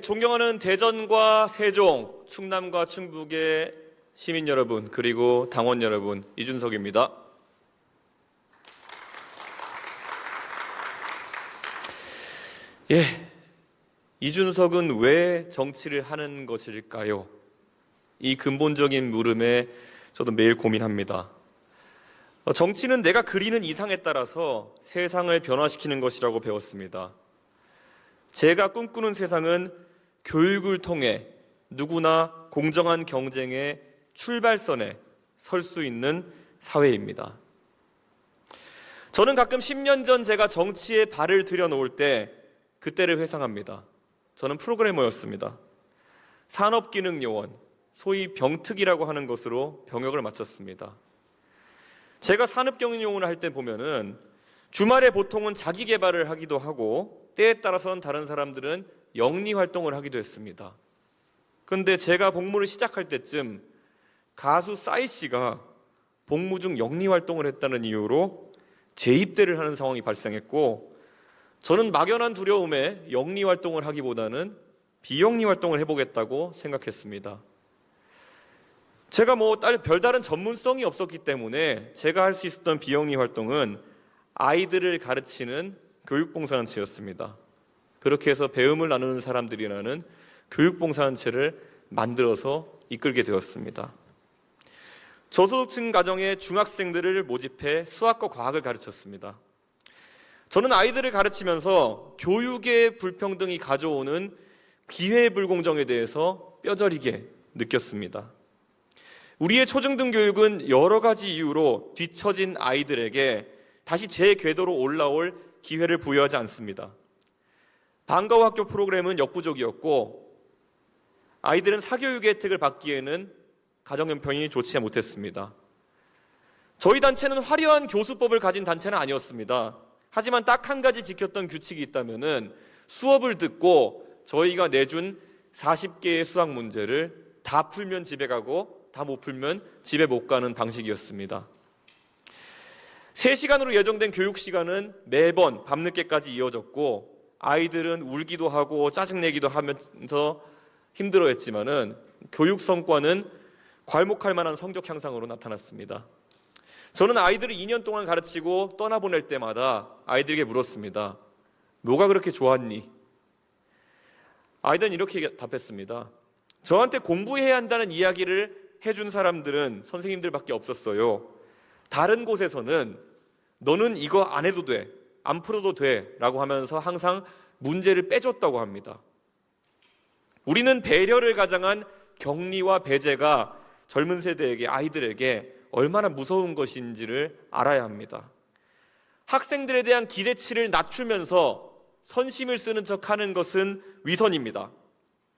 존경하는 대전과 세종, 충남과 충북의 시민 여러분, 그리고 당원 여러분, 이준석입니다. 이준석은 왜 정치를 하는 것일까요? 이 근본적인 물음에 저도 매일 고민합니다. 정치는 내가 그리는 이상에 따라서 세상을 변화시키는 것이라고 배웠습니다. 제가 꿈꾸는 세상은 교육을 통해 누구나 공정한 경쟁의 출발선에 설 수 있는 사회입니다. 저는 가끔 10년 전 제가 정치에 발을 들여놓을 때 그때를 회상합니다. 저는 프로그래머였습니다. 산업기능요원, 소위 병특이라고 하는 것으로 병역을 마쳤습니다. 제가 산업기능요원을 할 때 보면은 주말에 보통은 자기 개발을 하기도 하고 때에 따라서는 다른 사람들은 영리 활동을 하기도 했습니다. 그런데 제가 복무를 시작할 때쯤 가수 싸이 씨가 복무 중 영리 활동을 했다는 이유로 재입대를 하는 상황이 발생했고, 저는 막연한 두려움에 영리 활동을 하기보다는 비영리 활동을 해보겠다고 생각했습니다. 제가 별다른 전문성이 없었기 때문에 제가 할 수 있었던 비영리 활동은 아이들을 가르치는 교육봉사단체였습니다. 그렇게 해서 배움을 나누는 사람들이라는 교육봉사단체를 만들어서 이끌게 되었습니다. 저소득층 가정의 중학생들을 모집해 수학과 과학을 가르쳤습니다. 저는 아이들을 가르치면서 교육의 불평등이 가져오는 기회 불공정에 대해서 뼈저리게 느꼈습니다. 우리의 초중등 교육은 여러 가지 이유로 뒤처진 아이들에게 다시 제 궤도로 올라올 기회를 부여하지 않습니다. 방과 후 학교 프로그램은 역부족이었고 아이들은 사교육의 혜택을 받기에는 가정 형편이 좋지 못했습니다. 저희 단체는 화려한 교수법을 가진 단체는 아니었습니다. 하지만 딱 한 가지 지켰던 규칙이 있다면은 수업을 듣고 저희가 내준 40개의 수학 문제를 다 풀면 집에 가고 다 못 풀면 집에 못 가는 방식이었습니다. 3시간으로 예정된 교육 시간은 매번 밤늦게까지 이어졌고 아이들은 울기도 하고 짜증내기도 하면서 힘들어했지만은 교육 성과는 괄목할 만한 성적 향상으로 나타났습니다. 저는 아이들을 2년 동안 가르치고 떠나보낼 때마다 아이들에게 물었습니다. 뭐가 그렇게 좋았니? 아이들은 이렇게 답했습니다. 저한테 공부해야 한다는 이야기를 해준 사람들은 선생님들밖에 없었어요. 다른 곳에서는 너는 이거 안 해도 돼, 안 풀어도 돼 라고 하면서 항상 문제를 빼줬다고 합니다. 우리는 배려를 가장한 격리와 배제가 젊은 세대에게, 아이들에게 얼마나 무서운 것인지를 알아야 합니다. 학생들에 대한 기대치를 낮추면서 선심을 쓰는 척하는 것은 위선입니다.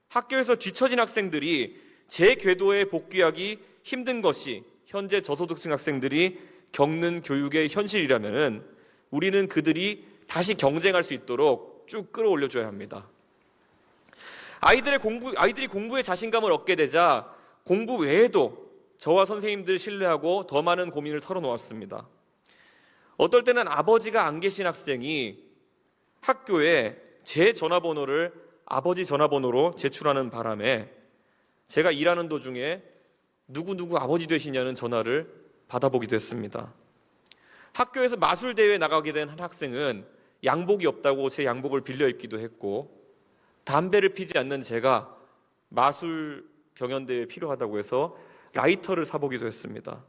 학교에서 뒤처진 학생들이 제 궤도에 복귀하기 힘든 것이 현재 저소득층 학생들이 겪는 교육의 현실이라면 우리는 그들이 다시 경쟁할 수 있도록 쭉 끌어올려줘야 합니다. 아이들이 공부에 자신감을 얻게 되자 공부 외에도 저와 선생님들 신뢰하고 더 많은 고민을 털어놓았습니다. 어떨 때는 아버지가 안 계신 학생이 학교에 제 전화번호를 아버지 전화번호로 제출하는 바람에 제가 일하는 도중에 누구 아버지 되시냐는 전화를 받아보기도 했습니다. 학교에서 마술대회에 나가게 된 한 학생은 양복이 없다고 제 양복을 빌려 입기도 했고, 담배를 피지 않는 제가 마술 경연대회에 필요하다고 해서 라이터를 사보기도 했습니다.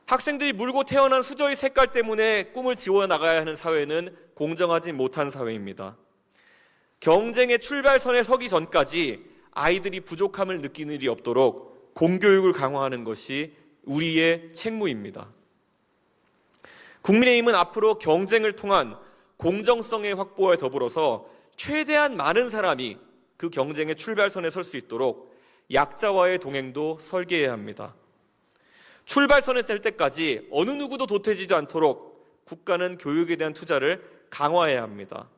학생들이 물고 태어난 수저의 색깔 때문에 꿈을 지워나가야 하는 사회는 공정하지 못한 사회입니다. 경쟁의 출발선에 서기 전까지 아이들이 부족함을 느끼는 일이 없도록 공교육을 강화하는 것이 우리의 책무입니다. 국민의힘은 앞으로 경쟁을 통한 공정성의 확보에 더불어서 최대한 많은 사람이 그 경쟁의 출발선에 설 수 있도록 약자와의 동행도 설계해야 합니다. 출발선에 설 때까지 어느 누구도 도태지지 않도록 국가는 교육에 대한 투자를 강화해야 합니다.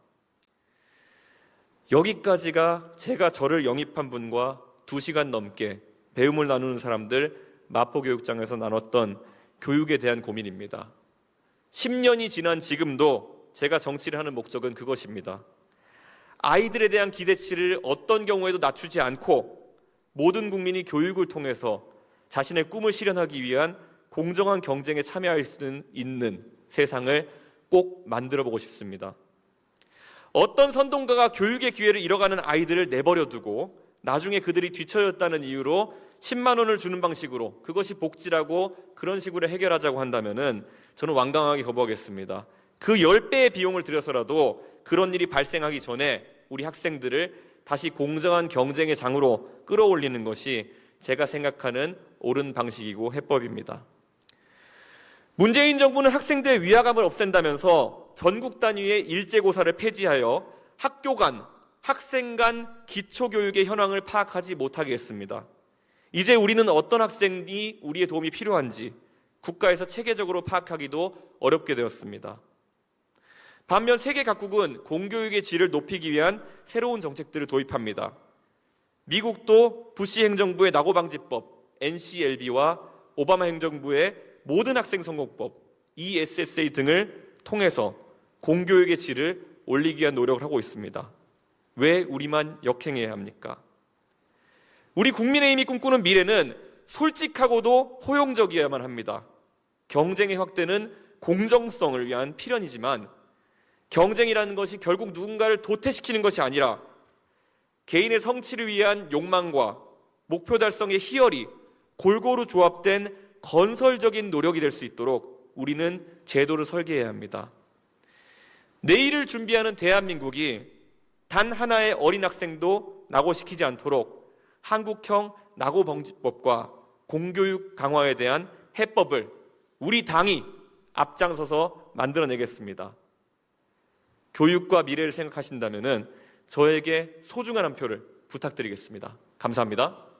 여기까지가 제가 저를 영입한 분과 2시간 넘게 배움을 나누는 사람들 마포교육장에서 나눴던 교육에 대한 고민입니다. 10년이 지난 지금도 제가 정치를 하는 목적은 그것입니다. 아이들에 대한 기대치를 어떤 경우에도 낮추지 않고 모든 국민이 교육을 통해서 자신의 꿈을 실현하기 위한 공정한 경쟁에 참여할 수 있는 세상을 꼭 만들어 보고 싶습니다. 어떤 선동가가 교육의 기회를 잃어가는 아이들을 내버려 두고 나중에 그들이 뒤처졌다는 이유로 10만 원을 주는 방식으로 그것이 복지라고 그런 식으로 해결하자고 한다면은 저는 완강하게 거부하겠습니다. 그 10배의 비용을 들여서라도 그런 일이 발생하기 전에 우리 학생들을 다시 공정한 경쟁의 장으로 끌어올리는 것이 제가 생각하는 옳은 방식이고 해법입니다. 문재인 정부는 학생들의 위화감을 없앤다면서 전국 단위의 일제고사를 폐지하여 학교 간, 학생 간 기초교육의 현황을 파악하지 못하게 했습니다. 이제 우리는 어떤 학생이 우리의 도움이 필요한지 국가에서 체계적으로 파악하기도 어렵게 되었습니다. 반면 세계 각국은 공교육의 질을 높이기 위한 새로운 정책들을 도입합니다. 미국도 부시 행정부의 낙오방지법 NCLB와 오바마 행정부의 모든 학생 성공법 ESSA 등을 통해서 공교육의 질을 올리기 위한 노력을 하고 있습니다. 왜 우리만 역행해야 합니까? 우리 국민의힘이 꿈꾸는 미래는 솔직하고도 포용적이어야만 합니다. 경쟁의 확대는 공정성을 위한 필연이지만 경쟁이라는 것이 결국 누군가를 도태시키는 것이 아니라 개인의 성취를 위한 욕망과 목표 달성의 희열이 골고루 조합된 건설적인 노력이 될 수 있도록 우리는 제도를 설계해야 합니다. 내일을 준비하는 대한민국이 단 하나의 어린 학생도 낙오시키지 않도록 한국형 낙오방지법과 공교육 강화에 대한 해법을 우리 당이 앞장서서 만들어내겠습니다. 교육과 미래를 생각하신다면 저에게 소중한 한 표를 부탁드리겠습니다. 감사합니다.